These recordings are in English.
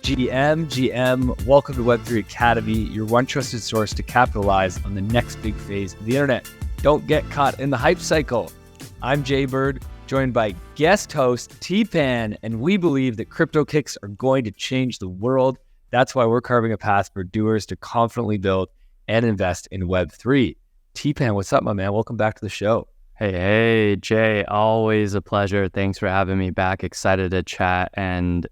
GM. Welcome to Web3 Academy, your one trusted source to capitalize on the next big phase of the internet. Don't get caught in the hype cycle. I'm Jay Bird, joined by guest host TPan, and we believe that Cryptokicks are going to change the world. That's why we're carving a path for doers to confidently build and invest in Web3. TPan, what's up, my man? Welcome back to the show. Hey, Jay, always a pleasure. Thanks for having me back. Excited to chat and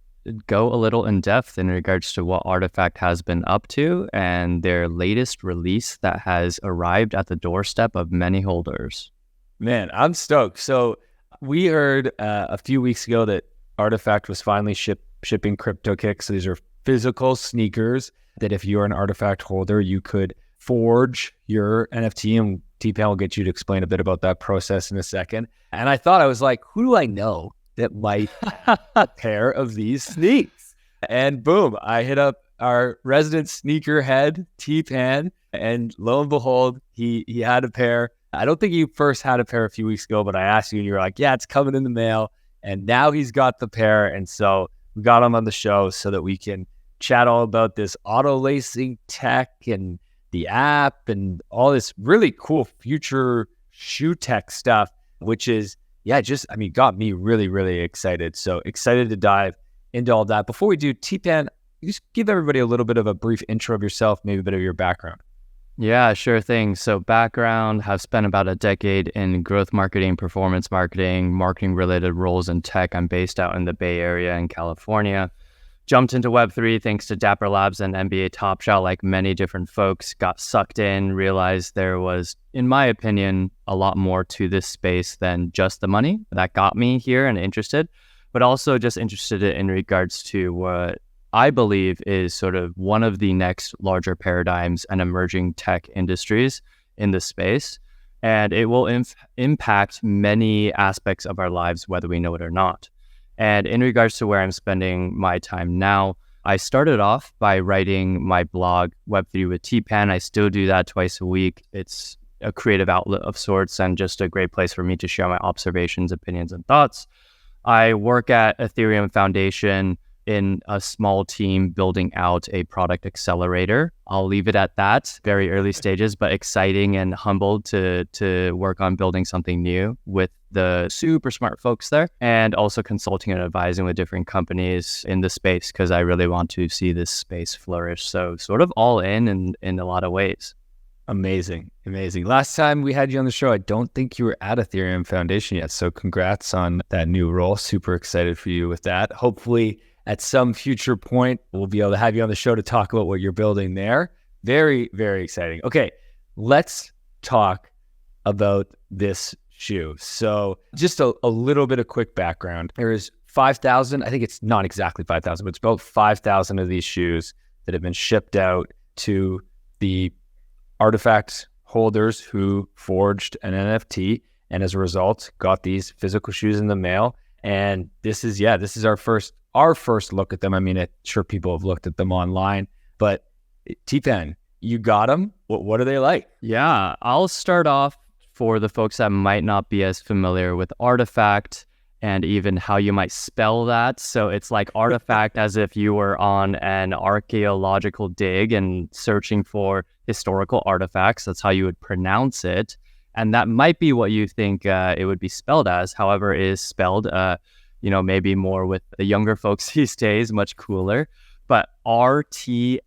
go a little in depth in regards to what Artifact has been up to and their latest release that has arrived at the doorstep of many holders. Man, I'm stoked. So we heard a few weeks ago that Artifact was finally shipping Cryptokicks. So these are physical sneakers that if you're an Artifact holder, you could forge your NFT, and TPan will get you to explain a bit about that process in a second. And I thought, I was like, who do I know that might have a pair of these sneaks? And boom, I hit up our resident sneakerhead, TPan, and lo and behold, he had a pair. I don't think he first had a pair a few weeks ago, but I asked you and you were like, yeah, it's coming in the mail. And now he's got the pair. And so we got him on the show so that we can chat all about this auto lacing tech and the app and all this really cool future shoe tech stuff, which is, got me really, really excited. So excited to dive into all that. Before we do, TPan, just give everybody a little bit of a brief intro of yourself, maybe a bit of your background. Yeah, sure thing. So background, have spent about a decade in growth marketing, performance marketing related roles in tech. I'm based out in the Bay Area in California. Jumped into Web3 thanks to Dapper Labs and NBA Top Shot, like many different folks. Got sucked in, realized there was, in my opinion, a lot more to this space than just the money. That got me here and interested, but also just interested in regards to what I believe is sort of one of the next larger paradigms and emerging tech industries in this space. And it will impact many aspects of our lives, whether we know it or not. And in regards to where I'm spending my time now, I started off by writing my blog, Web3 with TPan. I still do that twice a week. It's a creative outlet of sorts and just a great place for me to share my observations, opinions, and thoughts. I work at Ethereum Foundation in a small team building out a product accelerator. I'll leave it at that, very early stages, but exciting and humbled to work on building something new with the super smart folks there, and also consulting and advising with different companies in the space because I really want to see this space flourish. So sort of all in a lot of ways. Amazing. Last time we had you on the show, I don't think you were at Ethereum Foundation yet. So congrats on that new role. Super excited for you with that. Hopefully at some future point, we'll be able to have you on the show to talk about what you're building there. Very, very exciting. Okay, let's talk about this shoe. So just a little bit of quick background. There is 5,000, I think it's not exactly 5,000, but it's about 5,000 of these shoes that have been shipped out to the Artifact holders who forged an NFT and as a result got these physical shoes in the mail. And this is our first look at them. I mean, I'm sure people have looked at them online, but TPan, you got them. What are they like? Yeah, I'll start off for the folks that might not be as familiar with Artifact and even how you might spell that. So it's like Artifact as if you were on an archaeological dig and searching for historical artifacts. That's how you would pronounce it. And that might be what you think it would be spelled as. However, it is spelled maybe more with the younger folks these days, much cooler, but RTFKT.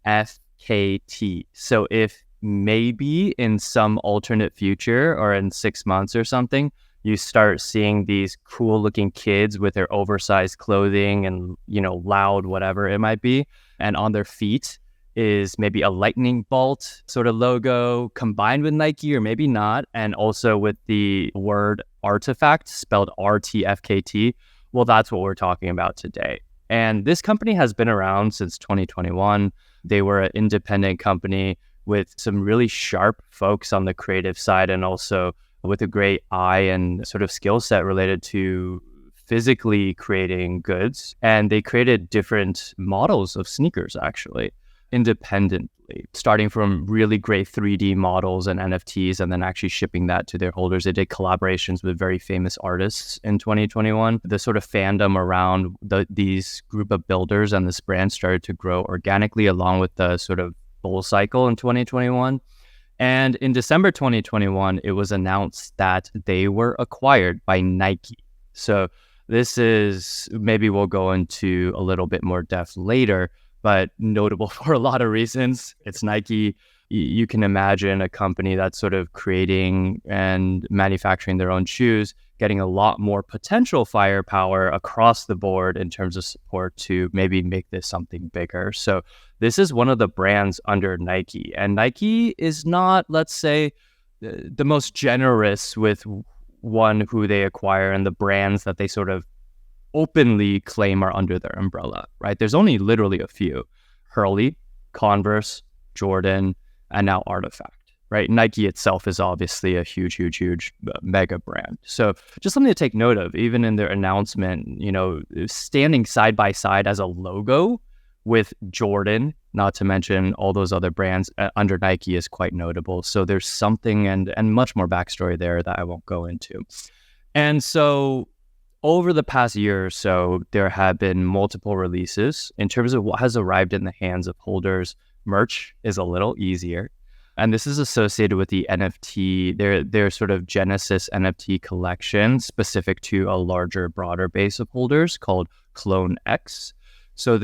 So if maybe in some alternate future or in 6 months or something, you start seeing these cool looking kids with their oversized clothing and, loud, whatever it might be. And on their feet is maybe a lightning bolt sort of logo combined with Nike or maybe not. And also with the word artifact spelled RTFKT. Well, that's what we're talking about today. And this company has been around since 2021. They were an independent company with some really sharp folks on the creative side and also with a great eye and sort of skill set related to physically creating goods. And they created different models of sneakers, actually, independently. globally, starting from really great 3D models and NFTs, and then actually shipping that to their holders. They did collaborations with very famous artists in 2021. The sort of fandom around these group of builders and this brand started to grow organically along with the sort of bull cycle in 2021. And in December 2021, it was announced that they were acquired by Nike. So this is, maybe we'll go into a little bit more depth later, but notable for a lot of reasons. It's Nike. You can imagine a company that's sort of creating and manufacturing their own shoes, getting a lot more potential firepower across the board in terms of support to maybe make this something bigger. So this is one of the brands under Nike. And Nike is not, let's say, the most generous with one who they acquire and the brands that they sort of openly claim are under their umbrella, right? There's only literally a few: Hurley, Converse, Jordan, and now Artifact, right? Nike itself is obviously a huge mega brand. So just something to take note of, even in their announcement, standing side by side as a logo with Jordan, not to mention all those other brands under Nike, is quite notable. So there's something and much more backstory there that I won't go into. And so over the past year or so, there have been multiple releases. In terms of what has arrived in the hands of holders, merch is a little easier. And this is associated with the NFT, their sort of Genesis NFT collection specific to a larger, broader base of holders called Clone X. So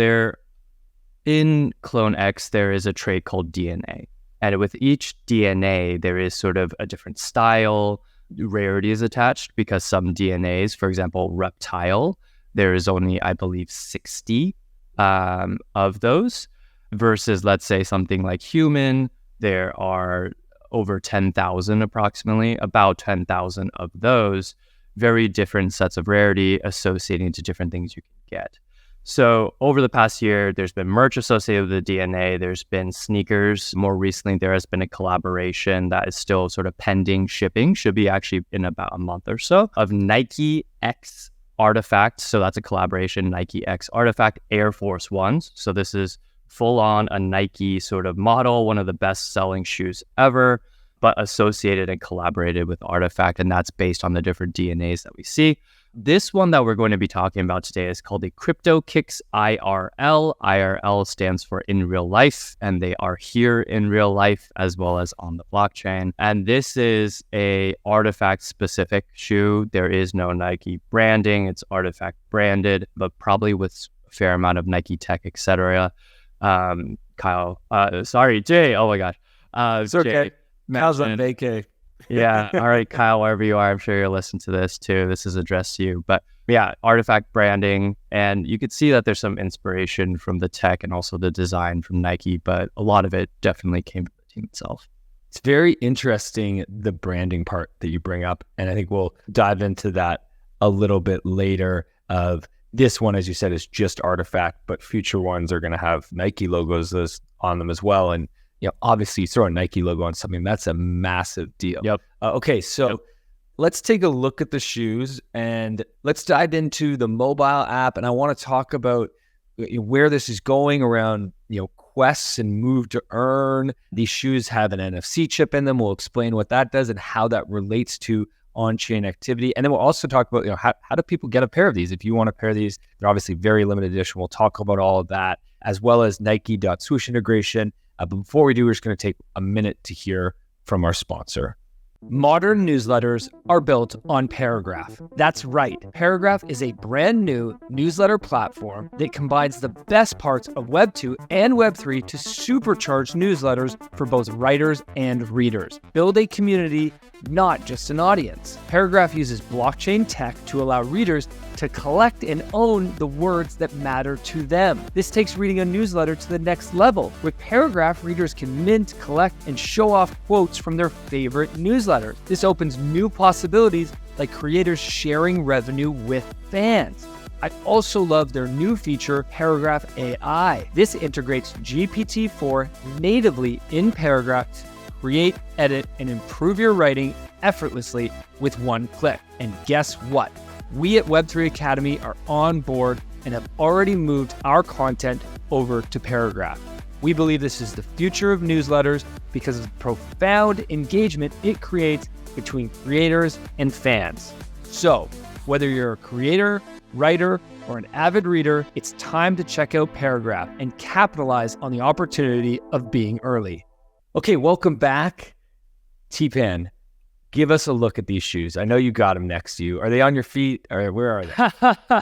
in Clone X, there is a trait called DNA. And with each DNA, there is sort of a different style, rarity is attached, because some DNAs, for example, reptile, there is only, I believe, 60 of those, versus, let's say, something like human, there are over 10,000 approximately, about 10,000 of those, very different sets of rarity associating to different things you can get. So over the past year, there's been merch associated with the DNA. There's been sneakers. More recently, there has been a collaboration that is still sort of pending shipping, should be actually in about a month or so, of Nike X Artifact. So that's a collaboration, Nike X Artifact Air Force Ones. So this is full on a Nike sort of model, one of the best selling shoes ever, but associated and collaborated with Artifact. And that's based on the different DNAs that we see. This one that we're going to be talking about today is called the Cryptokicks IRL. IRL stands for in real life, and they are here in real life as well as on the blockchain. And this is a Artifact specific shoe. There is no Nike branding. It's Artifact branded, but probably with a fair amount of Nike tech, etc. Sorry, Jay. Oh my gosh. It's okay. Kyle's on vacay. Yeah. All right, Kyle, wherever you are, I'm sure you're listening to this too. This is addressed to you. But yeah, Artifact branding. And you could see that there's some inspiration from the tech and also the design from Nike, but a lot of it definitely came from the team itself. It's very interesting, the branding part that you bring up. And I think we'll dive into that a little bit later. Of this one, as you said, is just Artifact, but future ones are going to have Nike logos on them as well. And obviously you throw a Nike logo on something, that's a massive deal. Yep. Okay, so let's take a look at the shoes and let's dive into the mobile app. And I want to talk about where this is going around, quests and move to earn. These shoes have an NFC chip in them. We'll explain what that does and how that relates to on-chain activity. And then we'll also talk about, how do people get a pair of these? If you want a pair of these, they're obviously very limited edition. We'll talk about all of that, as well as Nike.Swoosh integration. But before we do, we're just going to take a minute to hear from our sponsor. Modern newsletters are built on Paragraph. That's right. Paragraph is a brand new newsletter platform that combines the best parts of Web 2 and Web 3 to supercharge newsletters for both writers and readers. Build a community, not just an audience. Paragraph uses blockchain tech to allow readers to collect and own the words that matter to them. This takes reading a newsletter to the next level. With Paragraph, readers can mint, collect, and show off quotes from their favorite newsletters. This opens new possibilities, like creators sharing revenue with fans. I also love their new feature, Paragraph AI. This integrates GPT-4 natively in Paragraph to create, edit, and improve your writing effortlessly with one click. And guess what? We at Web3 Academy are on board and have already moved our content over to Paragraph. We believe this is the future of newsletters because of the profound engagement it creates between creators and fans. So, whether you're a creator, writer, or an avid reader, it's time to check out Paragraph and capitalize on the opportunity of being early. Okay, welcome back. TPan, give us a look at these shoes. I know you got them next to you. Are they on your feet, or where are they?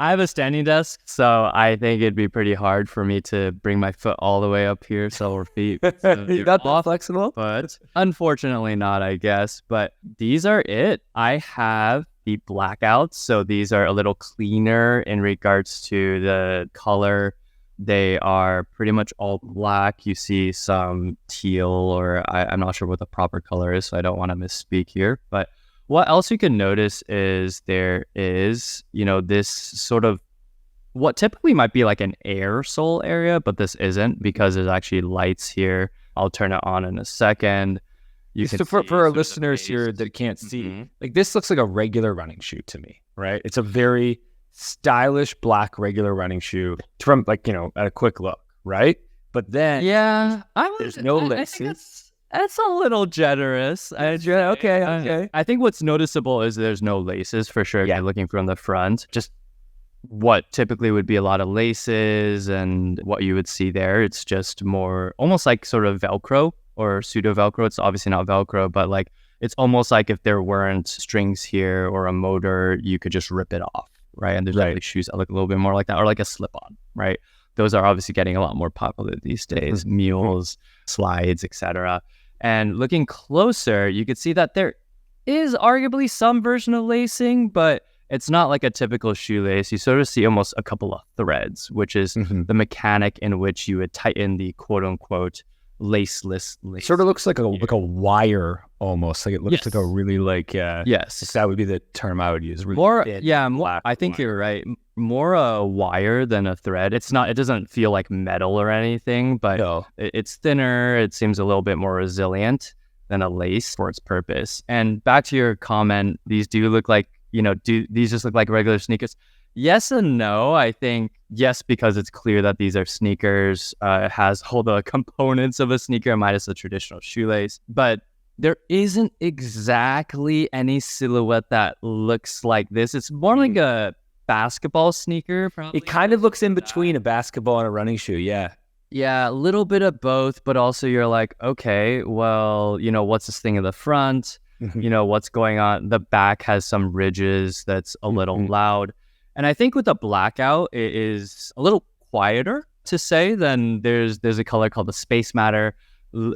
I have a standing desk, so I think it'd be pretty hard for me to bring my foot all the way up here, so feet. So You're not that flexible? But unfortunately not, I guess. But these are it. I have the blackouts, so these are a little cleaner in regards to the color. They are pretty much all black. You see some teal, or I'm not sure what the proper color is, so I don't want to misspeak here. But what else you can notice is there is, this sort of what typically might be like an air sole area, but this isn't because there's actually lights here. I'll turn it on in a second. For our listeners here that can't see, like this looks like a regular running shoe to me, right? It's a very stylish black regular running shoe from at a quick look, right? But then there's no laces. That's a little generous. Okay. I think what's noticeable is there's no laces for sure. Yeah, looking from the front, just what typically would be a lot of laces and what you would see there. It's just more almost like sort of Velcro or pseudo Velcro. It's obviously not Velcro, but like it's almost like if there weren't strings here or a motor, you could just rip it off, right? And there's definitely shoes that look a little bit more like that, or like a slip-on, right? Those are obviously getting a lot more popular these days. Mules, slides, etc. And looking closer, you could see that there is arguably some version of lacing, but it's not like a typical shoelace. You sort of see almost a couple of threads, which is the mechanic in which you would tighten the quote-unquote laceless lace. Sort of looks like a wire almost. Like it looks like a really yes. That would be the term I would use. Really more, I think you're right. More a wire than a thread. It doesn't feel like metal or anything, but it's thinner. It seems a little bit more resilient than a lace for its purpose. And back to your comment, these do look like, do these just look like regular sneakers? Yes and no. I think yes, because it's clear that these are sneakers. It has all the components of a sneaker minus the traditional shoelace, but there isn't exactly any silhouette that looks like this. It's more like a basketball sneaker, probably. It kind of looks in between a basketball and a running shoe, yeah. Yeah, a little bit of both, but also you're like, okay, well, what's this thing in the front? What's going on? The back has some ridges that's a little loud. And I think with the blackout, it is a little quieter to say than there's a color called the Space Matter.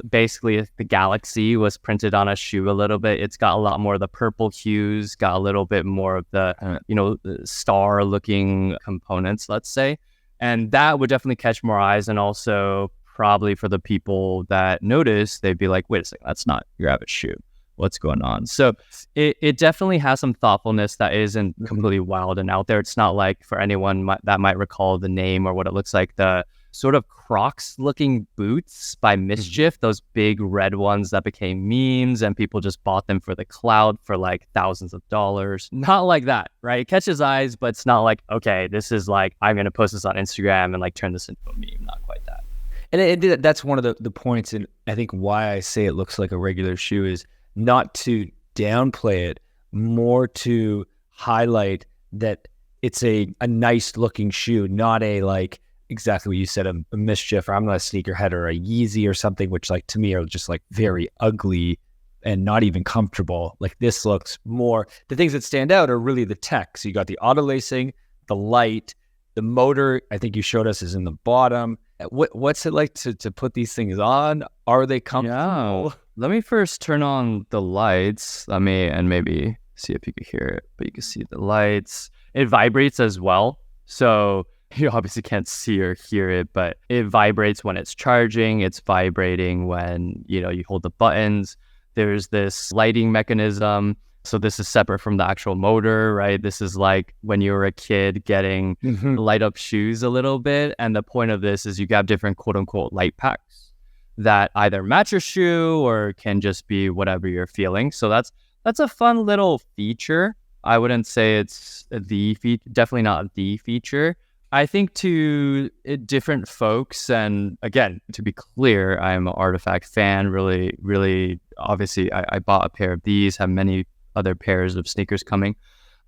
Basically, if the galaxy was printed on a shoe a little bit, it's got a lot more of the purple hues, got a little bit more of the, the star-looking components, let's say. And that would definitely catch more eyes. And also probably for the people that notice, they'd be like, wait a second, that's not your average shoe. What's going on? So it definitely has some thoughtfulness that isn't completely wild and out there. It's not like, for anyone that might recall the name or what it looks like, the sort of Crocs looking boots by Mischief, those big red ones that became memes and people just bought them for the clout for like thousands of dollars. Not like that, right? It catches eyes, but it's not like, okay, this is like, I'm going to post this on Instagram and like turn this into a meme. Not quite that. And that's one of the points, and I think why I say it looks like a regular shoe is not to downplay it, more to highlight that it's a nice looking shoe, not a like exactly what you said, a Mischief, or I'm not a sneakerhead, or a Yeezy or something, which like to me are just like very ugly and not even comfortable. Like this looks more, the things that stand out are really the tech. So you got the auto lacing, the light, the motor, I think you showed us, is in the bottom. What's it like to put these things on? Are they comfortable? Yeah. Let me first turn on the lights. And maybe see if you can hear it, but you can see the lights. It vibrates as well. So you obviously can't see or hear it, but it vibrates when it's charging. It's vibrating when, you hold the buttons. There's this lighting mechanism. So this is separate from the actual motor, right? This is like when you were a kid getting light up shoes a little bit. And the point of this is you have different quote unquote light packs that either match your shoe or can just be whatever you're feeling. So that's a fun little feature. I wouldn't say it's the feature, definitely not the feature. I think to different folks, and again, to be clear, I'm an Artifact fan. Really, really, obviously, I bought a pair of these, have many other pairs of sneakers coming.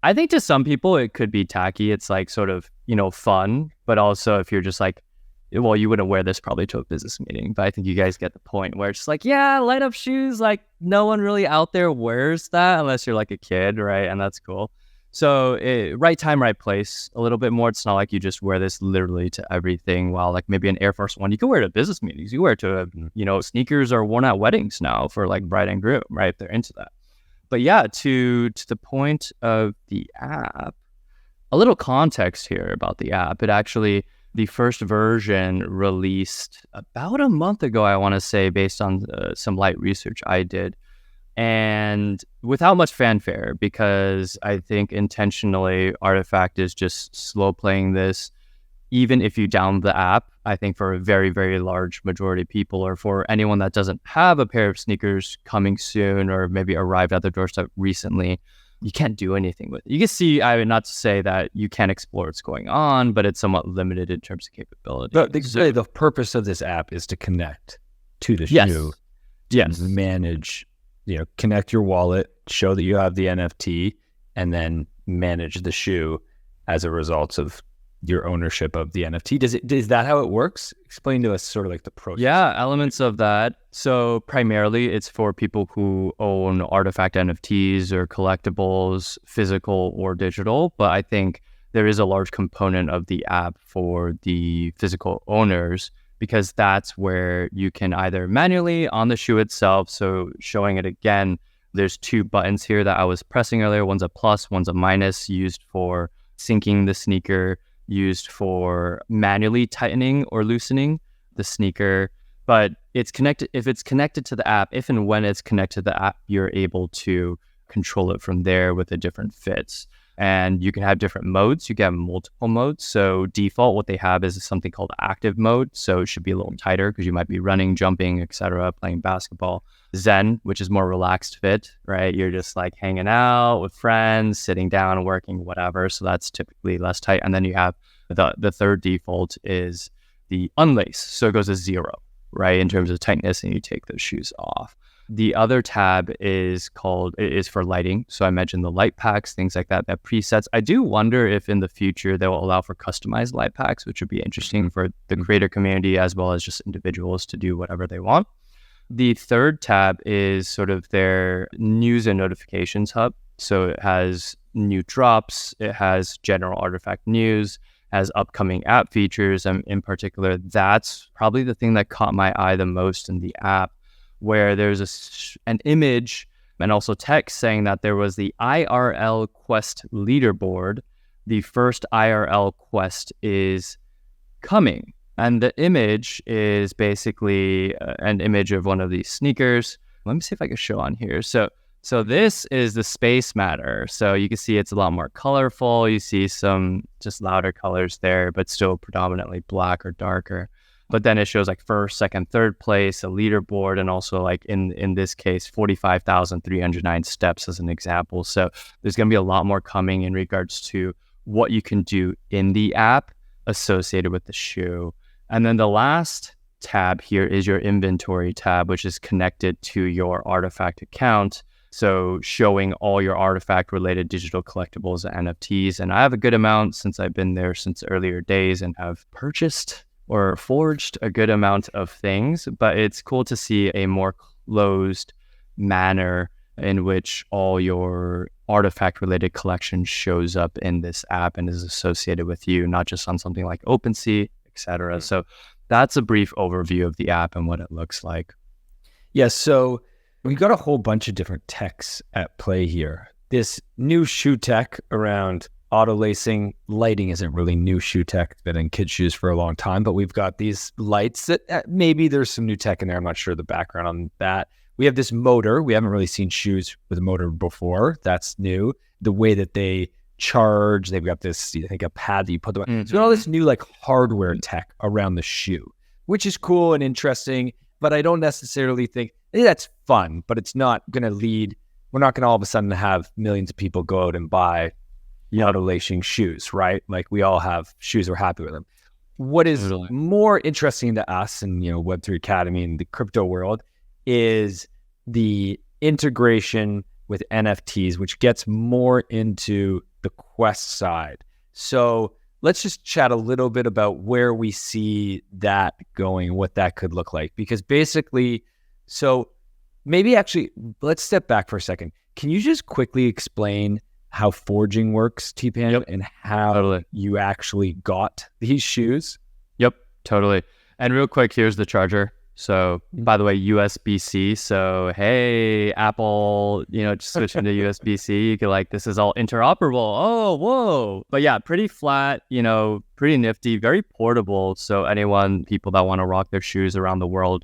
I think to some people, it could be tacky. It's like sort of, fun. But also if you're just like, well, you wouldn't wear this probably to a business meeting. But I think you guys get the point where it's just like, yeah, light up shoes. Like no one really out there wears that unless you're like a kid, right? And that's cool. So right time, right place a little bit more. It's not like you just wear this literally to everything. While like maybe an Air Force One, you can wear it at business meetings. You wear it to, sneakers are worn at weddings now for like bride and groom, right? If they're into that. But yeah, to the point of the app, a little context here about the app. The first version released about a month ago, I want to say, based on some light research I did. And without much fanfare, because I think intentionally Artifact is just slow playing this. Even if you download the app, I think for a very, very large majority of people, or for anyone that doesn't have a pair of sneakers coming soon or maybe arrived at their doorstep recently, you can't do anything with it. You can see, not to say that you can't explore what's going on, but it's somewhat limited in terms of capability. But the purpose of this app is to connect to the shoe. Yes. Manage, connect your wallet, show that you have the NFT, and then manage the shoe as a result of your ownership of the NFT. Is that how it works? Explain to us sort of like the process. Yeah, elements of that. So primarily it's for people who own Artifact NFTs or collectibles, physical or digital. But I think there is a large component of the app for the physical owners, because that's where you can either manually on the shoe itself. So showing it again, there's two buttons here that I was pressing earlier. One's a plus, one's a minus, used for syncing the sneaker, used for manually tightening or loosening the sneaker. But it's connected. If it's connected to the app, if and when it's connected to the app, you're able to control it from there with the different fits. And you can have different modes. You can have multiple modes. So default, what they have is something called active mode. So it should be a little tighter because you might be running, jumping, etc., playing basketball. Zen, which is more relaxed fit, right? You're just like hanging out with friends, sitting down, working, whatever. So that's typically less tight. And then you have the third default is the unlace. So it goes to 0, right? In terms of tightness, and you take those shoes off. The other tab is for lighting. So I mentioned the light packs, things like that presets. I do wonder if in the future they will allow for customized light packs, which would be interesting for the creator community as well as just individuals to do whatever they want. The third tab is sort of their news and notifications hub. So it has new drops, it has general Artifact news, has upcoming app features. And in particular, that's probably the thing that caught my eye the most in the app, where there's an image and also text saying that there was the IRL Quest leaderboard. The first IRL Quest is coming. And the image is basically an image of one of these sneakers. Let me see if I can show on here. So this is the Space Matter. So you can see it's a lot more colorful. You see some just louder colors there, but still predominantly black or darker. But then it shows like first, second, third place, a leaderboard, and also like in this case, 45,309 steps as an example. So there's going to be a lot more coming in regards to what you can do in the app associated with the shoe. And then the last tab here is your inventory tab, which is connected to your Artifact account. So showing all your Artifact related digital collectibles and NFTs. And I have a good amount since I've been there since earlier days and have purchased or forged a good amount of things. But it's cool to see a more closed manner in which all your Artifact related collection shows up in this app and is associated with you, not just on something like OpenSea, etc. So that's a brief overview of the app and what it looks like. Yeah, so we got a whole bunch of different techs at play here. This new shoe tech around auto lacing, lighting isn't really new shoe tech. It's been in kids' shoes for a long time, but we've got these lights that maybe there's some new tech in there. I'm not sure the background on that. We have this motor. We haven't really seen shoes with a motor before. That's new. The way that they charge, they've got this, I think, a pad that you put them on. Mm-hmm. So all this new like hardware tech around the shoe, which is cool and interesting, but I don't necessarily think that's fun, but it's not going to lead. We're not going to all of a sudden have millions of people go out and buy modelation shoes, right? Like we all have shoes, we're happy with them. What is Totally. more interesting to us in, Web3 Academy and the crypto world is the integration with NFTs, which gets more into the Quest side. So let's just chat a little bit about where we see that going, what that could look like. Because basically, so maybe actually, let's step back for a second. Can you just quickly explain how forging works, TPan, Yep. and how Totally. you actually got these shoes? Yep, totally. And real quick, here's the charger. So by the way, USB-C. So hey, Apple, just switching to USB-C. You could this is all interoperable. Oh, whoa. But yeah, pretty flat, pretty nifty, very portable. So people that want to rock their shoes around the world,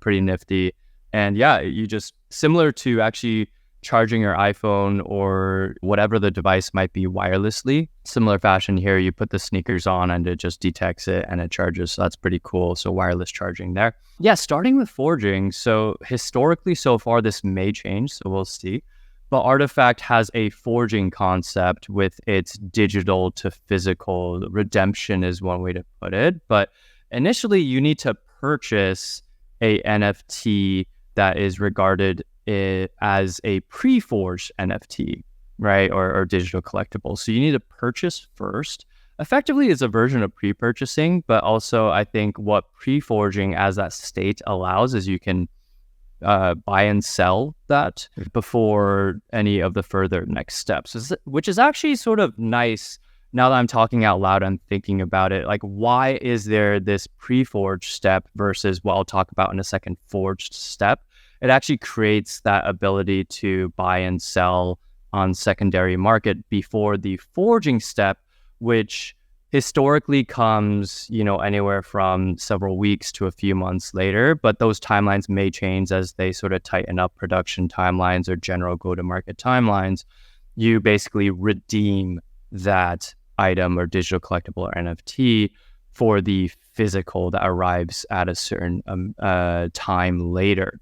pretty nifty. And yeah, you just similar to actually charging your iPhone or whatever the device might be wirelessly. Similar fashion here, you put the sneakers on and it just detects it and it charges. So that's pretty cool. So wireless charging there. Yeah, starting with forging. So historically, so far, this may change. So we'll see. But Artifact has a forging concept with its digital to physical. Redemption is one way to put it. But initially, you need to purchase a NFT that is regarded as a pre-forged NFT, right? Or digital collectible. So you need to purchase first. Effectively, it's a version of pre-purchasing, but also I think what pre-forging as that state allows is you can buy and sell that before any of the further next steps, which is actually sort of nice. Now that I'm talking out loud, I'm thinking about it. Why is there this pre-forged step versus what I'll talk about in a second, forged step? It actually creates that ability to buy and sell on secondary market before the forging step, which historically comes, anywhere from several weeks to a few months later. But those timelines may change as they sort of tighten up production timelines or general go-to-market timelines. You basically redeem that item or digital collectible or NFT for the physical that arrives at a certain time later.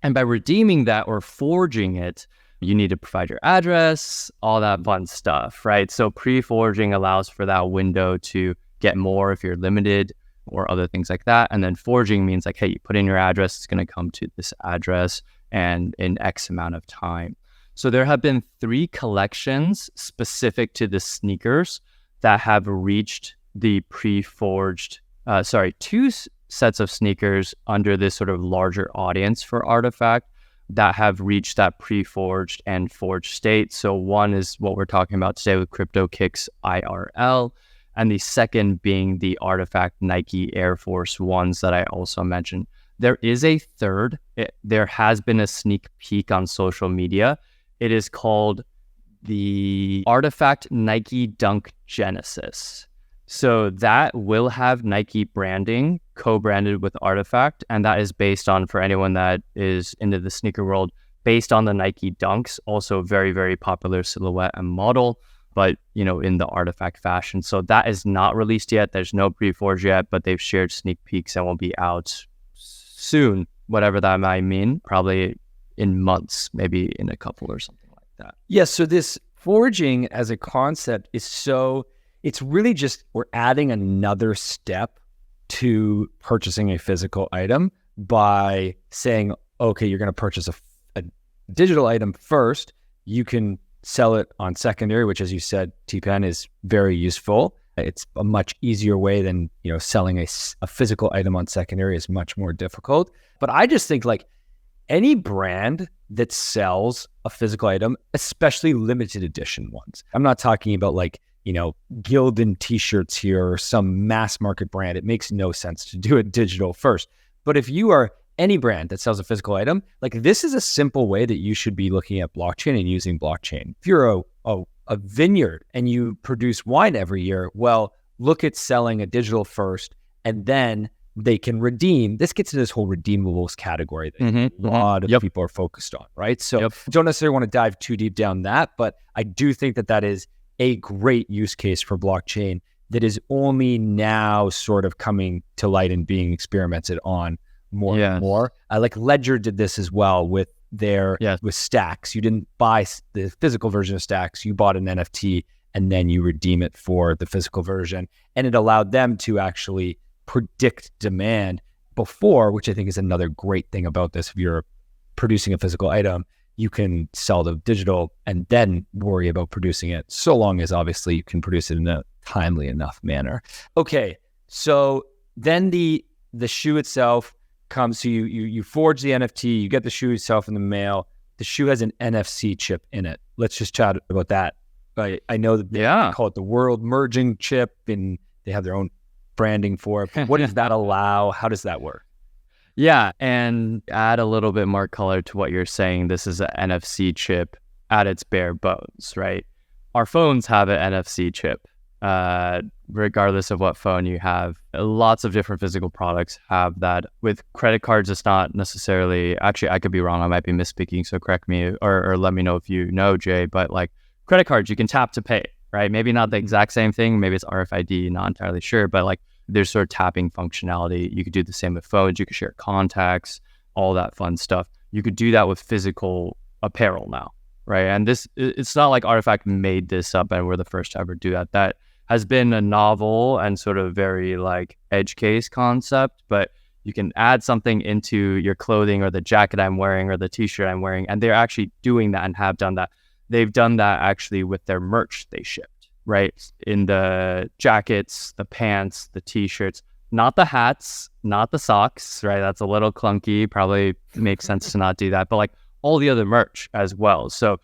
And by redeeming that or forging it, you need to provide your address, all that fun stuff, right? So pre-forging allows for that window to get more if you're limited or other things like that. And then forging means hey, you put in your address, it's going to come to this address and in X amount of time. So there have been 3 collections specific to the sneakers that have reached the pre-forged, 2 sets of sneakers under this sort of larger audience for Artifact that have reached that pre-forged and forged state. So one is what we're talking about today with Cryptokicks IRL, and the second being the Artifact Nike Air Force Ones that I also mentioned. There is a third. There has been a sneak peek on social media. It is called the Artifact Nike Dunk Genesis. So that will have Nike branding co-branded with Artifact, and that is based on, for anyone that is into the sneaker world, based on the Nike Dunks, also very, very popular silhouette and model, but in the Artifact fashion. So that is not released yet. There's no pre-forge yet, but they've shared sneak peeks and will be out soon, whatever that might mean, probably in months, maybe in a couple or something like that. Yeah, so this forging as a concept it's really just we're adding another step to purchasing a physical item by saying, okay, you're going to purchase a digital item first. You can sell it on secondary, which, as you said, TPan, is very useful. It's a much easier way than selling a physical item on secondary is much more difficult. But I just think any brand that sells a physical item, especially limited edition ones. I'm not talking about Gildan t-shirts here or some mass market brand. It makes no sense to do it digital first. But if you are any brand that sells a physical item, this is a simple way that you should be looking at blockchain and using blockchain. If you're a vineyard and you produce wine every year, well, look at selling a digital first, and then they can redeem. This gets to this whole redeemables category that a lot of people are focused on, right? So I don't necessarily want to dive too deep down that, but I do think that is a great use case for blockchain that is only now sort of coming to light and being experimented on more and more. Ledger did this as well with with Stacks. You didn't buy the physical version of Stacks, you bought an NFT, and then you redeem it for the physical version. And it allowed them to actually predict demand before, which I think is another great thing about this. If you're producing a physical item, you can sell the digital and then worry about producing it, so long as obviously you can produce it in a timely enough manner. Okay, so then the shoe itself comes to you. You forge the NFT, you get the shoe itself in the mail. The shoe has an NFC chip in it. Let's just chat about that. I know that they call it the world merging chip, and they have their own branding for it. What does that allow? How does that work? Yeah, and add a little bit more color to what you're saying. This is an NFC chip at its bare bones, right? Our phones have an NFC chip. Regardless of what phone you have, lots of different physical products have that. With credit cards, it's not necessarily, actually, I could be wrong. I might be misspeaking. So correct me or let me know if you know, Jay, but like credit cards, you can tap to pay, right? Maybe not the exact same thing. Maybe it's RFID, not entirely sure, but like there's sort of tapping functionality. You could do the same with phones. You could share contacts, all that fun stuff. You could do that with physical apparel now, right? And it's not like Artifact made this up and we're the first to ever do that. That has been a novel and sort of very like edge case concept, but you can add something into your clothing or the jacket I'm wearing or the t-shirt I'm wearing, and they're actually doing that and have done that. They've done that actually with their merch they shipped, right? In the jackets, the pants, the t-shirts, not the hats, not the socks, right? That's a little clunky. Probably makes sense to not do that, but like all the other merch as well. So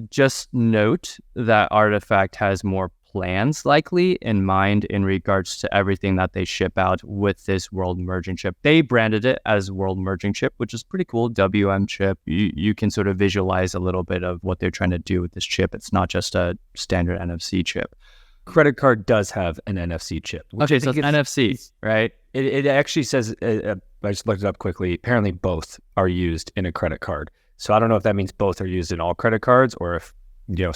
just note that Artifact has more plans likely in mind in regards to everything that they ship out with this world merging chip. They branded it as world merging chip, which is pretty cool. WM chip. You can sort of visualize a little bit of what they're trying to do with this chip. It's not just a standard NFC chip. Credit card does have an NFC chip. Okay, so it's NFC, right? It actually says, I just looked it up quickly, apparently both are used in a credit card. So I don't know if that means both are used in all credit cards or if,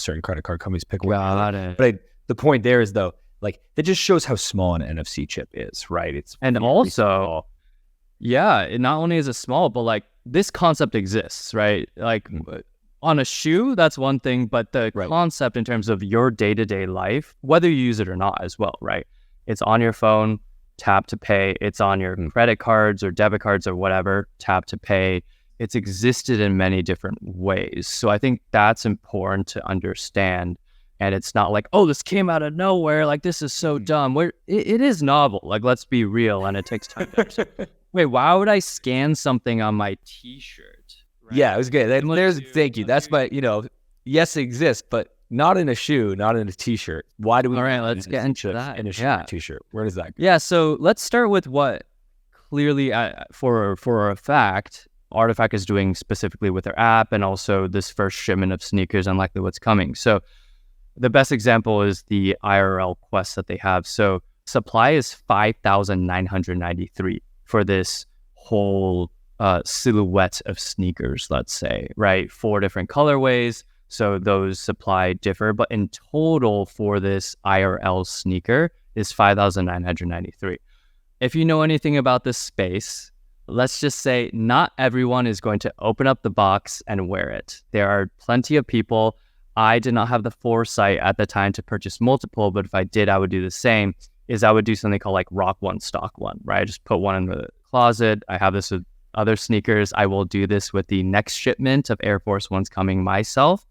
certain credit card companies pick one. But the point there is, though, like, that just shows how small an NFC chip is, right? It's and also, it not only is it small, but like this concept exists, right? Like on a shoe, that's one thing, but the concept in terms of your day-to-day life, whether you use it or not as well, right? It's on your phone, tap to pay. It's on your credit cards or debit cards or whatever, tap to pay. It's existed in many different ways. So I think that's important to understand. And it's not like, oh, this came out of nowhere. Like, this is so dumb. It is novel. Like, let's be real. And it takes time to understand. Wait, why would I scan something on my t-shirt? Right? Yeah, it was good. Thank you. That's my, yes, it exists, but not in a shoe, not in a t-shirt. Why do we? All right, let's get into that. In a t-shirt. Where does that go? Yeah, so let's start with what clearly, for a fact, Artifact is doing specifically with their app and also this first shipment of sneakers and likely what's coming. So the best example is the IRL quest that they have. So supply is 5,993 for this whole silhouette of sneakers, let's say, right? 4 different colorways. So those supply differ, but in total for this IRL sneaker is 5,993. If you know anything about this space, let's just say not everyone is going to open up the box and wear it. There are plenty of people. I did not have the foresight at the time to purchase multiple, but if I did, I would do the same, is I would do something called like rock one, stock one, right? I just put one in the closet. I have this with other sneakers. I will do this with the next shipment of Air Force Ones coming myself.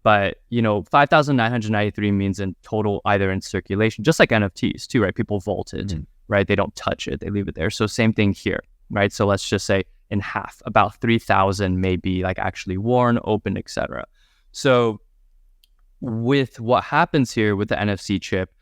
But, 5,993 means in total, either in circulation, just like NFTs too, right? People vault it, right? They don't touch it. They leave it there. So same thing here, right? So let's just say in half, about 3,000 may be like actually worn, open, etc. So with what happens here with the NFC chip,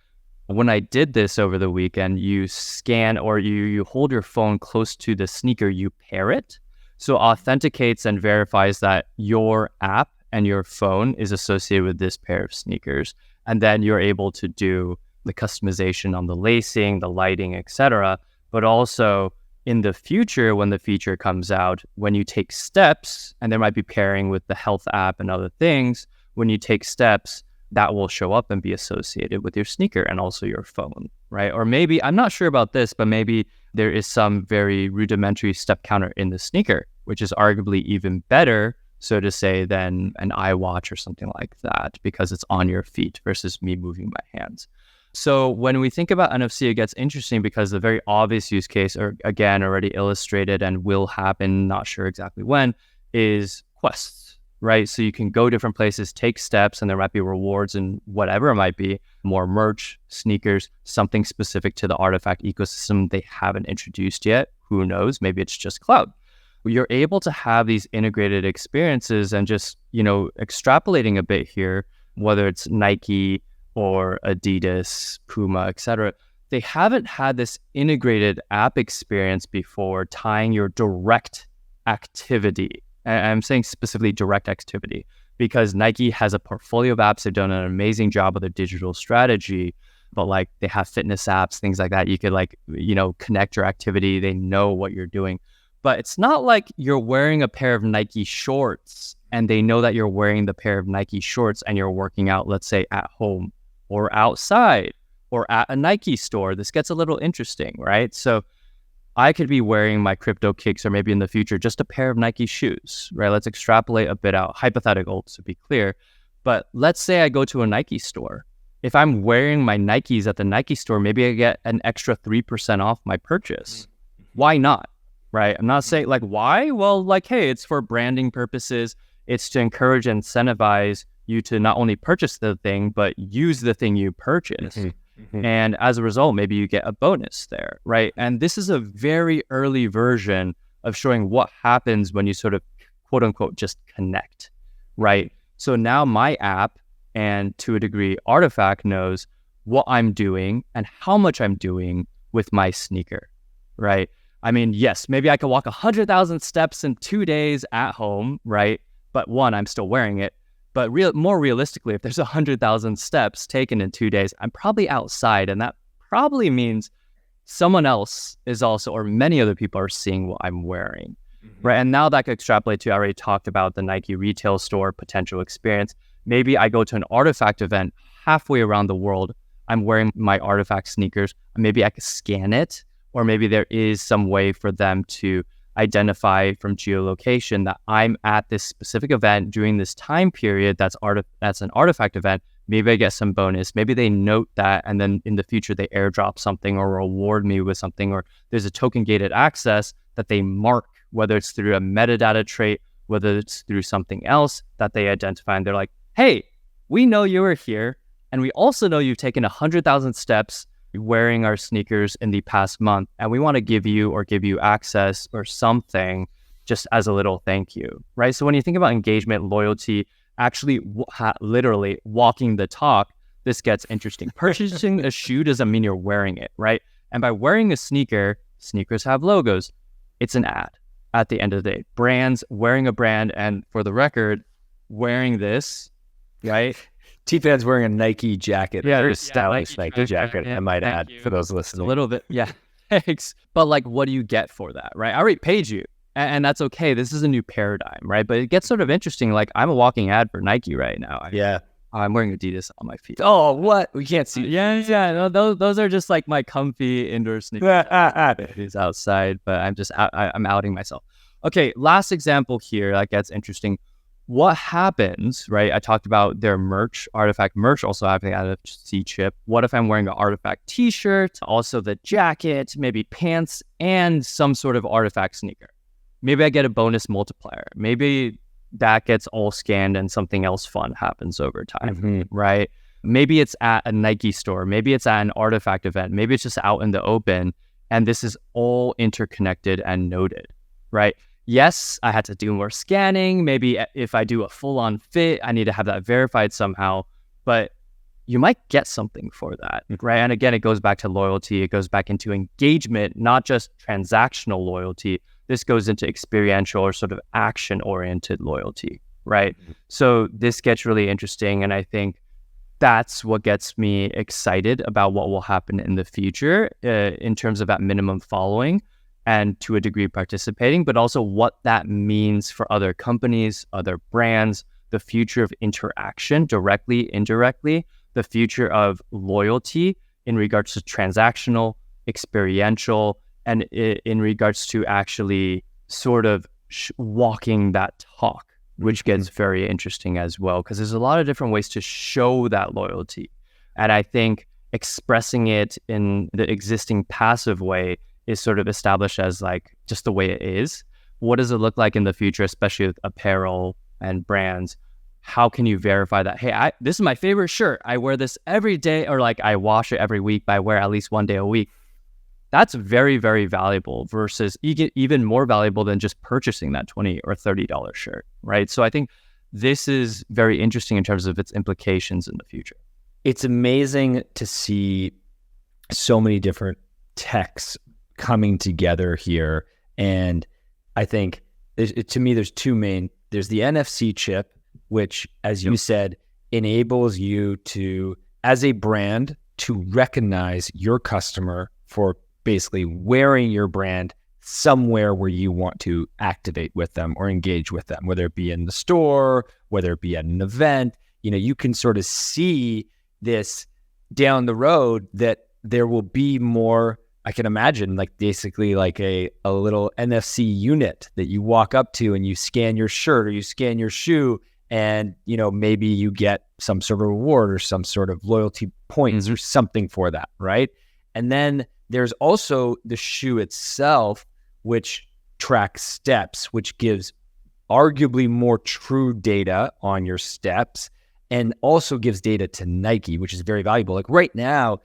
when I did this over the weekend, you scan or you hold your phone close to the sneaker, you pair it. So authenticates and verifies that your app and your phone is associated with this pair of sneakers. And then you're able to do the customization on the lacing, the lighting, etc. But also in the future, when the feature comes out, when you take steps, and there might be pairing with the health app and other things, when you take steps, that will show up and be associated with your sneaker and also your phone, right? Or maybe, I'm not sure about this, but maybe there is some very rudimentary step counter in the sneaker, which is arguably even better so to say, than an iWatch or something like that, because it's on your feet versus me moving my hands. So when we think about NFC, it gets interesting because the very obvious use case, or again, already illustrated and will happen, not sure exactly when, is quests, right? So you can go different places, take steps, and there might be rewards and whatever it might be, more merch, sneakers, something specific to the artifact ecosystem they haven't introduced yet. Who knows? Maybe it's just cloud. You're able to have these integrated experiences, and just, extrapolating a bit here, whether it's Nike or Adidas, Puma, etc., they haven't had this integrated app experience before, tying your direct activity. And I'm saying specifically direct activity because Nike has a portfolio of apps. They've done an amazing job with their digital strategy, but like they have fitness apps, things like that. You could connect your activity. They know what you're doing. But it's not like you're wearing a pair of Nike shorts and they know that you're wearing the pair of Nike shorts and you're working out, let's say, at home or outside or at a Nike store. This gets a little interesting, right? So I could be wearing my Cryptokicks, or maybe in the future, just a pair of Nike shoes, right? Let's extrapolate a bit out, hypothetical to be clear. But let's say I go to a Nike store. If I'm wearing my Nikes at the Nike store, maybe I get an extra 3% off my purchase. Why not? Right? I'm not saying why? Well, hey, it's for branding purposes. It's to encourage and incentivize you to not only purchase the thing, but use the thing you purchase. And as a result, maybe you get a bonus there, right? And this is a very early version of showing what happens when you sort of, quote unquote, just connect, right? So now my app, and to a degree, Artifact, knows what I'm doing and how much I'm doing with my sneaker, right? I mean, yes, maybe I could walk 100,000 steps in 2 days at home, right? But one, I'm still wearing it. But more realistically, if there's 100,000 steps taken in 2 days, I'm probably outside. And that probably means someone else is also, or many other people are seeing what I'm wearing, right? And now that could extrapolate to, I already talked about the Nike retail store potential experience. Maybe I go to an Artifact event halfway around the world. I'm wearing my Artifact sneakers. Maybe I could scan it, or maybe there is some way for them to identify from geolocation that I'm at this specific event during this time period. That's an Artifact event. Maybe I get some bonus. Maybe they note that, and then in the future they airdrop something or reward me with something, or there's a token gated access that they mark, whether it's through a metadata trait, whether it's through something else that they identify, and they're like, hey, we know you were here, and we also know you've taken 100,000 steps wearing our sneakers in the past month, and we want to give you access or something just as a little thank you, right? So when you think about engagement, loyalty, actually literally walking the talk, this gets interesting. Purchasing a shoe doesn't mean you're wearing it, right? And by wearing a sneaker, sneakers have logos. It's an ad at the end of the day. Brands, wearing a brand, and for the record, wearing this, right? TPan's wearing a Nike jacket. Yeah, very stylish Nike jacket, yeah, I might add, for those listening. A little bit, yeah. Thanks. But what do you get for that, right? I already paid you, and that's okay. This is a new paradigm, right? But it gets sort of interesting. I'm a walking ad for Nike right now. I'm wearing Adidas on my feet. Oh, what? We can't see. Yeah. No, those are just my comfy indoor sneakers outside. But I'm outing myself. Okay, last example here that gets interesting. What happens, right? I talked about their merch, Artifact merch, also having an NFC chip. What if I'm wearing an Artifact t-shirt, also the jacket, maybe pants, and some sort of Artifact sneaker? Maybe I get a bonus multiplier. Maybe that gets all scanned and something else fun happens over time, right? Maybe it's at a Nike store. Maybe it's at an Artifact event. Maybe it's just out in the open. And this is all interconnected and noted, right? Yes, I had to do more scanning. Maybe if I do a full-on fit, I need to have that verified somehow. But you might get something for that, right? And again, it goes back to loyalty. It goes back into engagement, not just transactional loyalty. This goes into experiential or sort of action-oriented loyalty, right? So this gets really interesting. And I think that's what gets me excited about what will happen in the future in terms of that minimum following and to a degree participating, but also what that means for other companies, other brands, the future of interaction, directly, indirectly, the future of loyalty in regards to transactional, experiential, and in regards to actually sort of walking that talk, which gets very interesting as well, because there's a lot of different ways to show that loyalty. And I think expressing it in the existing passive way is sort of established as like just the way it is. What does it look like in the future, especially with apparel and brands? How can you verify that, hey, this is my favorite shirt, I wear this every day, or like I wash it every week, but I wear at least one day a week? That's very, very valuable versus even more valuable than just purchasing that $20 or $30 shirt, right? So I think this is very interesting in terms of its implications in the future. It's amazing to see so many different techs coming together here. And I think to me, there's there's the NFC chip, which, as you said, enables you to, as a brand, to recognize your customer for basically wearing your brand somewhere where you want to activate with them or engage with them, whether it be in the store, whether it be at an event. You can sort of see this down the road that there will be more, I can imagine, like basically like a little NFC unit that you walk up to and you scan your shirt or you scan your shoe, and maybe you get some sort of reward or some sort of loyalty points or something for that, right? And then there's also the shoe itself, which tracks steps, which gives arguably more true data on your steps, and also gives data to Nike, which is very valuable. Like right now,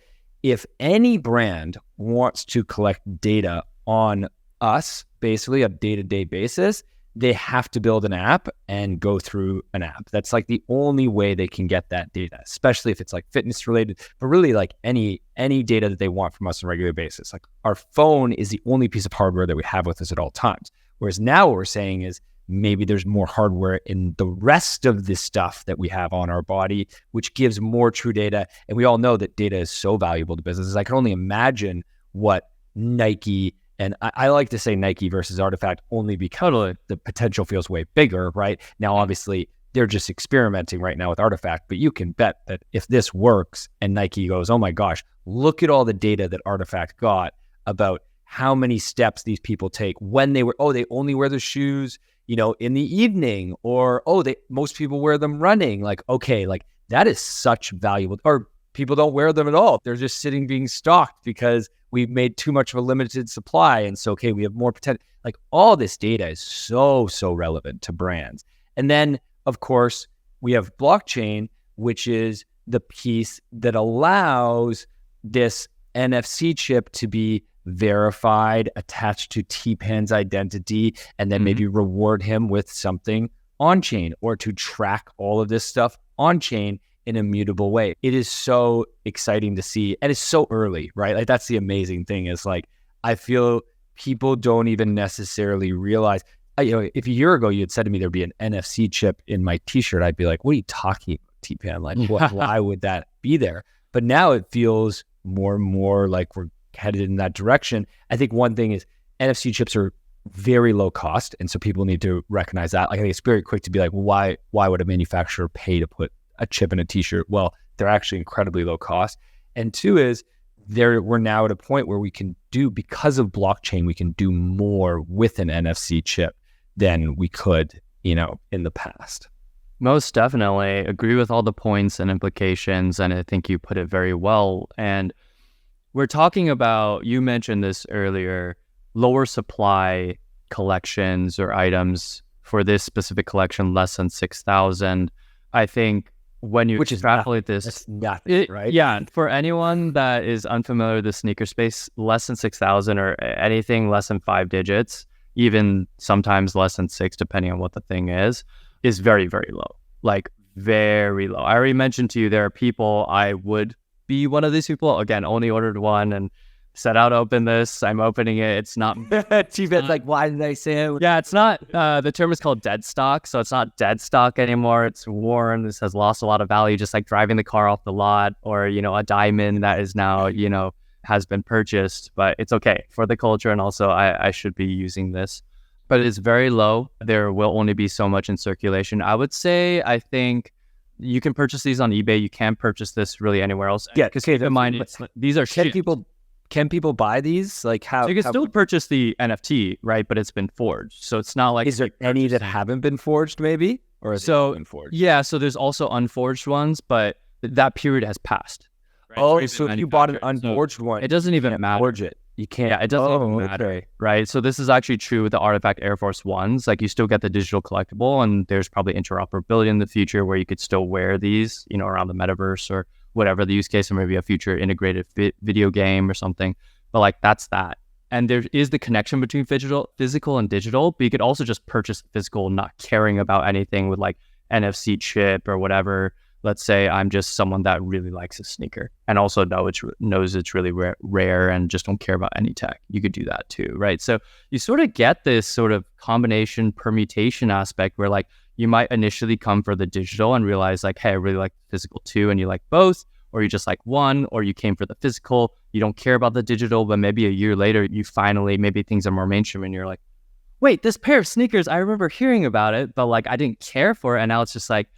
if any brand wants to collect data on us, basically a day-to-day basis, they have to build an app and go through an app. That's like the only way they can get that data, especially if it's like fitness related, but really like any data that they want from us on a regular basis. Like our phone is the only piece of hardware that we have with us at all times. Whereas now what we're saying is maybe there's more hardware in the rest of the stuff that we have on our body, which gives more true data. And we all know that data is so valuable to businesses. I can only imagine what Nike, and I like to say Nike versus Artifact only because the potential feels way bigger, right? Now, obviously, they're just experimenting right now with Artifact, but you can bet that if this works and Nike goes, oh my gosh, look at all the data that Artifact got about how many steps these people take when they only wear the shoes, in the evening, or, most people wear them running. Like, okay, like that is such valuable, or people don't wear them at all. They're just sitting being stocked because we've made too much of a limited supply. And so, okay, we have more potential. Like all this data is so relevant to brands. And then, of course, we have blockchain, which is the piece that allows this NFC chip to be verified, attached to TPan's identity, and then maybe reward him with something on-chain, or to track all of this stuff on-chain in a mutable way. It is so exciting to see, and it's so early, right? Like that's the amazing thing, is like I feel people don't even necessarily realize. If a year ago you had said to me there'd be an NFC chip in my t-shirt, I'd be like, what are you talking about, TPan? Like why would that be there? But now it feels more and more like we're headed in that direction. I think one thing is NFC chips are very low cost, and so people need to recognize that. Like I think it's very quick to be like, why would a manufacturer pay to put a chip in a t-shirt? Well, they're actually incredibly low cost. And two is we're now at a point where we can do, because of blockchain, we can do more with an NFC chip than we could, in the past. Most definitely agree with all the points and implications, and I think you put it very well. And we're talking about, you mentioned this earlier, lower supply collections or items for this specific collection, less than 6,000. I think when you extrapolate this, that's nothing, right? Yeah, for anyone that is unfamiliar with the sneaker space, less than 6,000 or anything less than 5 digits, even sometimes less than 6, depending on what the thing is very, very low. Like very low. I already mentioned to you, there are people, I would be one of these people. Again, only ordered one and set out to open this. I'm opening it. It's not. TPan's like, why did I say it? Yeah, it's not. The term is called dead stock. So it's not dead stock anymore. It's worn. This has lost a lot of value, just like driving the car off the lot, or, a diamond that is now, has been purchased. But it's okay for the culture. And also I should be using this. But it's very low. There will only be so much in circulation. I would say, I think you can purchase these on eBay. You can't purchase this really anywhere else. Yeah, because keep in mind, these are can shoes. can people buy these? Like how? So you can still purchase the NFT, right? But it's been forged. So it's not like... Is there any that haven't been forged maybe? Or has it been forged? Yeah, so there's also unforged ones, but that period has passed. Right? Oh, so if you bought an unforged one, it doesn't even matter. Forge it. You can't. Yeah, it doesn't even matter, right? So this is actually true with the Artifact Air Force Ones. Like you still get the digital collectible, and there's probably interoperability in the future where you could still wear these, around the metaverse or whatever the use case, or maybe a future integrated video game or something. But like that's that. And there is the connection between physical and digital, but you could also just purchase physical, not caring about anything with like NFC chip or whatever. Let's say I'm just someone that really likes a sneaker and also knows it's really rare and just don't care about any tech. You could do that too, right? So you sort of get this sort of combination permutation aspect where like you might initially come for the digital and realize like, hey, I really like the physical too, and you like both, or you just like one, or you came for the physical, you don't care about the digital, but maybe a year later, you finally, maybe things are more mainstream and you're like, wait, this pair of sneakers, I remember hearing about it, but like I didn't care for it. And now it's just like,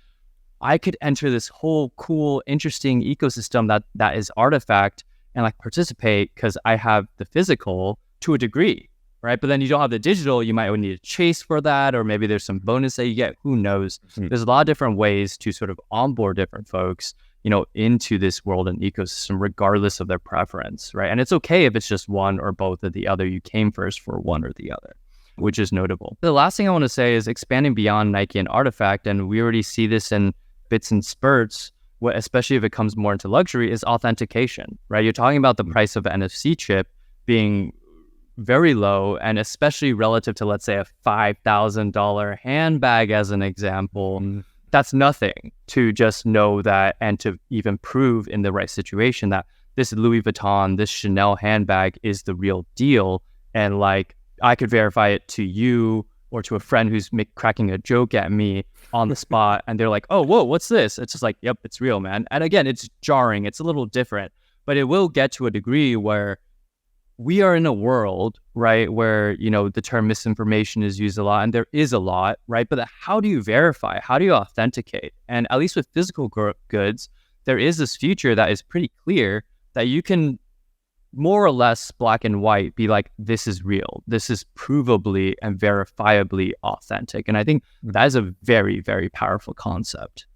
I could enter this whole cool, interesting ecosystem that is Artifact and like participate because I have the physical to a degree, right? But then you don't have the digital, you might need to chase for that, or maybe there's some bonus that you get, who knows? There's a lot of different ways to sort of onboard different folks, into this world and ecosystem, regardless of their preference, right? And it's okay if it's just one or both of the other. You came first for one or the other, which is notable. The last thing I want to say is expanding beyond Nike and Artifact, and we already see this in bits and spurts, especially if it comes more into luxury, is authentication, right? You're talking about the price of an NFC chip being very low, and especially relative to, let's say, a $5,000 handbag as an example. That's nothing to just know that and to even prove in the right situation that this Louis Vuitton, this Chanel handbag is the real deal. And like, I could verify it to you or to a friend who's cracking a joke at me on the spot. And they're like, oh, whoa, what's this? It's just like, yep, it's real, man. And again, it's jarring. It's a little different, but it will get to a degree where we are in a world, right, where, the term misinformation is used a lot, and there is a lot, right? But how do you verify? How do you authenticate? And at least with physical goods, there is this future that is pretty clear that you can more or less black and white be like, this is real. This is provably and verifiably authentic. And I think that is a very, very powerful concept.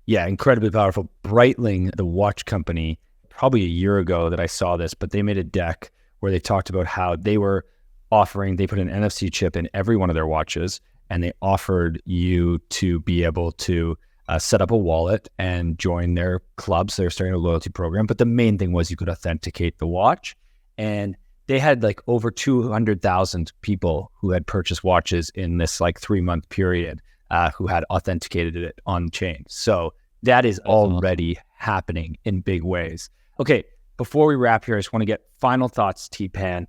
Yeah, incredibly powerful. Breitling, the watch company, probably a year ago that I saw this, but they made a deck where they talked about how they were they put an NFC chip in every one of their watches, and they offered you to be able to set up a wallet and join their clubs. They're starting a loyalty program, but the main thing was you could authenticate the watch. And they had like over 200,000 people who had purchased watches in this like 3-month period who had authenticated it on chain. So that is already happening in big ways. Okay, before we wrap here, I just want to get final thoughts, TPan.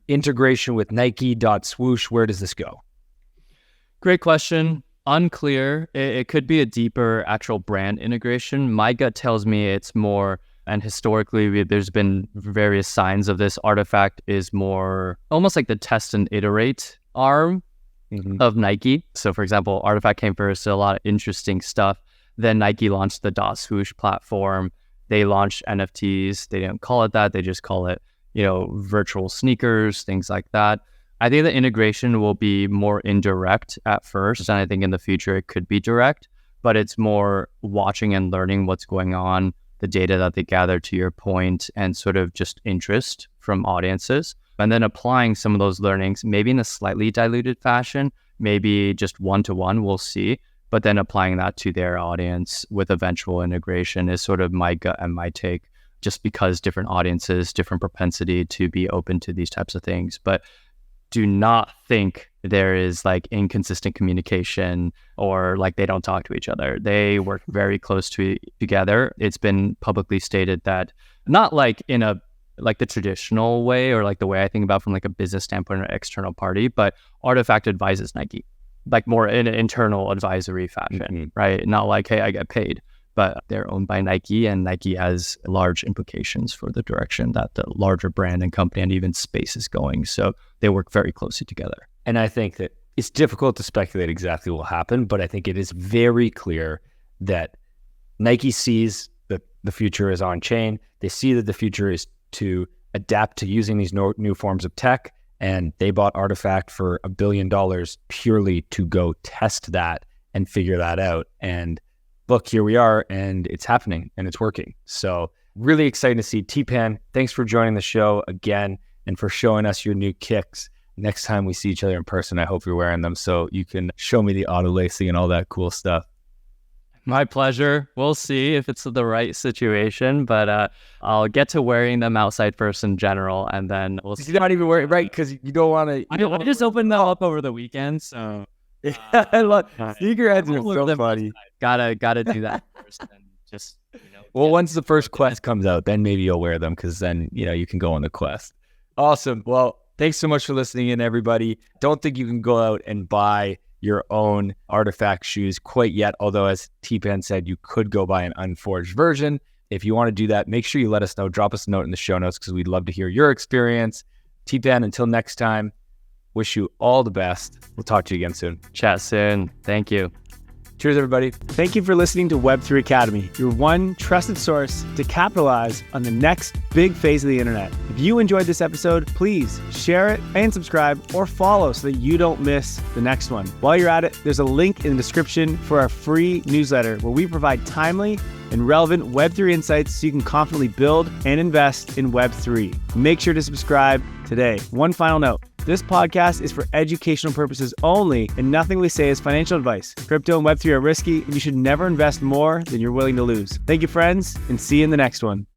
Integration with Nike.swoosh, where does this go? Great question. Unclear. It could be a deeper actual brand integration. My gut tells me it's more, and historically there's been various signs of this. Artifact is more almost like the test and iterate arm of Nike. So for example, Artifact came first, so a lot of interesting stuff. Then Nike launched the .swoosh platform. They launched NFTs. They didn't call it that. They just call it, virtual sneakers, things like that. I think the integration will be more indirect at first. And I think in the future, it could be direct, but it's more watching and learning what's going on, the data that they gather, to your point, and sort of just interest from audiences. And then applying some of those learnings, maybe in a slightly diluted fashion, maybe just one-to-one, we'll see. But then applying that to their audience with eventual integration is sort of my gut and my take, just because different audiences, different propensity to be open to these types of things. But do not think there is like inconsistent communication or like they don't talk to each other. They work very close together. It's been publicly stated that, not like in a like the traditional way or like the way I think about from like a business standpoint or external party, but Artifact advises Nike, like more in an internal advisory fashion, right? Not like, hey, I get paid, but they're owned by Nike, and Nike has large implications for the direction that the larger brand and company and even space is going. So they work very closely together. And I think that it's difficult to speculate exactly what will happen, but I think it is very clear that Nike sees that the future is on chain. They see that the future is to adapt to using these new forms of tech. And they bought Artifact for $1 billion purely to go test that and figure that out. And look, here we are, and it's happening and it's working. So really exciting to see. TPan, thanks for joining the show again and for showing us your new kicks. Next time we see each other in person, I hope you're wearing them so you can show me the auto lacing and all that cool stuff. My pleasure. We'll see if it's the right situation, but I'll get to wearing them outside first in general, and then we'll see. You're not even worried, right? Because you don't want to. I just opened them up over the weekend, so I love sneakerheads are so funny. Gotta do that first, and just Well, once the first quest comes out, then maybe you'll wear them because then you can go on the quest. Awesome. Well, thanks so much for listening in, everybody. Don't think you can go out and buy your own Artifact shoes quite yet, although as TPan said, you could go buy an unforged version. If you want to do that, make sure you let us know. Drop us a note in the show notes because we'd love to hear your experience. TPan, until next time, wish you all the best. We'll talk to you again soon. Chat soon. Thank you. Cheers, everybody. Thank you for listening to Web3 Academy, your one trusted source to capitalize on the next big phase of the internet. If you enjoyed this episode, please share it and subscribe or follow so that you don't miss the next one. While you're at it, there's a link in the description for our free newsletter where we provide timely and relevant Web3 insights so you can confidently build and invest in Web3. Make sure to subscribe today. One final note. This podcast is for educational purposes only, and nothing we say is financial advice. Crypto and Web3 are risky, and you should never invest more than you're willing to lose. Thank you, friends, and see you in the next one.